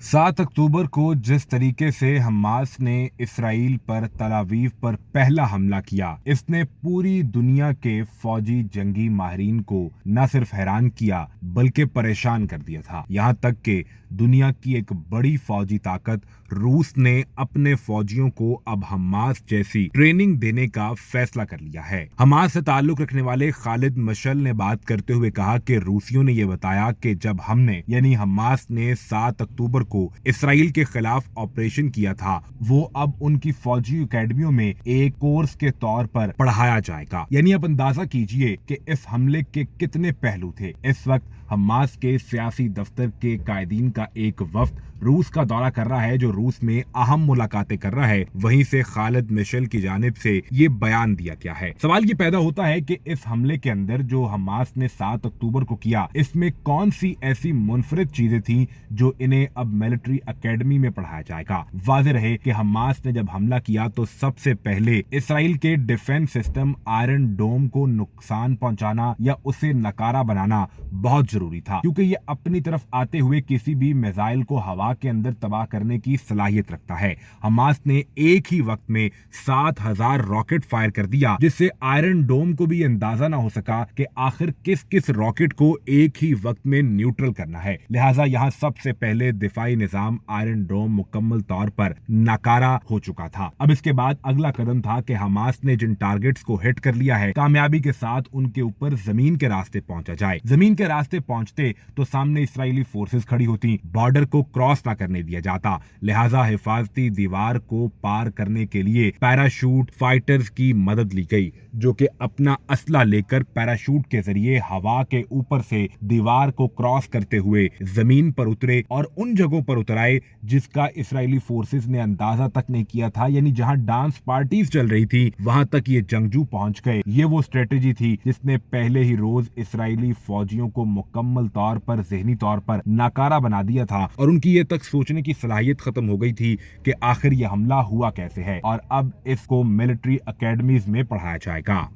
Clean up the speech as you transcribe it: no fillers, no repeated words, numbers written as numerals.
7 अक्टूबर को जिस तरीके से हमास ने इसराइल पर तल अवीव पर पहला हमला किया, इसने पूरी दुनिया के फौजी जंगी माहिरीन को न सिर्फ हैरान किया बल्कि परेशान कर दिया था। यहाँ तक कि दुनिया की एक बड़ी फौजी ताकत रूस ने अपने फौजियों को अब हमास जैसी ट्रेनिंग देने का फैसला कर लिया है। हमास से ताल्लुक रखने वाले खालिद मशल ने बात करते हुए कहा कि रूसियों ने यह बताया कि जब हमने यानी हमास ने 7 अक्टूबर को इसराइल के खिलाफ ऑपरेशन किया था, वो अब उनकी फौजी एकेडमियों में एक कोर्स के तौर पर पढ़ाया जाएगा। यानी आप अंदाजा कीजिए कि इस हमले के कितने पहलू थे। इस वक्त हमास के सियासी दफ्तर के कायदीन का एक वफ्द रूस का दौरा कर रहा है, जो रूस में अहम मुलाकातें कर रहा है। वहीं से खालिद मिशेल की जानिब से ये बयान दिया गया है। सवाल ये पैदा होता है कि इस हमले के अंदर जो हमास ने 7 अक्टूबर को किया, इसमें कौन सी ऐसी मुनफरिद चीजें थी जो इन्हें अब मिलिट्री एकेडमी में पढ़ाया जाएगा। वाज़ेह रहे कि हमास ने जब हमला किया तो सबसे पहले इसराइल के डिफेंस सिस्टम आयरन डोम को नुकसान पहुंचाना या उसे नकारा बनाना बहुत जरूरी था, क्योंकि ये अपनी तरफ आते हुए किसी भी मिसाइल को हवा के अंदर तबाह करने की सलाहियत रखता है। हमास ने एक ही वक्त में 7000 रॉकेट फायर कर दिया, जिससे आयरन डोम को भी अंदाजा ना हो सका कि आखिर किस किस रॉकेट को एक ही वक्त में न्यूट्रल करना है। लिहाजा यहाँ सबसे पहले दिफाई निजाम आयरन डोम मुकम्मल तौर पर नाकारा हो चुका था। अब इसके बाद अगला कदम था कि हमास ने जिन टारगेट्स को हिट कर लिया है, कामयाबी के साथ उनके ऊपर जमीन के रास्ते पहुंचा जाए। जमीन के रास्ते पहुंचते तो सामने इसराइली फोर्सेस खड़ी होती, बॉर्डर को क्रॉस ना करने दिया जाता। लिहाजा हिफाजती दीवार को पार करने के लिए पैराशूट फाइटर्स की मदद ली गई, जो कि अपना असला लेकर पैराशूट के जरिए हवा के ऊपर से दीवार को क्रॉस करते हुए जमीन पर उतरे और उन जगहों पर उतराए जिसका इसराइली फोर्सेस ने अंदाजा तक नहीं किया था। यानी जहां डांस पार्टीज चल रही थी, वहां तक ये जंगजू पहुंच गए। ये वो स्ट्रेटेजी थी जिसने पहले ही रोज इसराइली फौजियों को मुकम्मल तौर पर ज़हनी तौर पर नाकारा बना दिया था और उनकी ये तक सोचने की सलाहियत खत्म हो गई थी कि आखिर यह हमला हुआ कैसे है। और अब इसको मिलिट्री एकेडमीज में पढ़ाया जाएगा।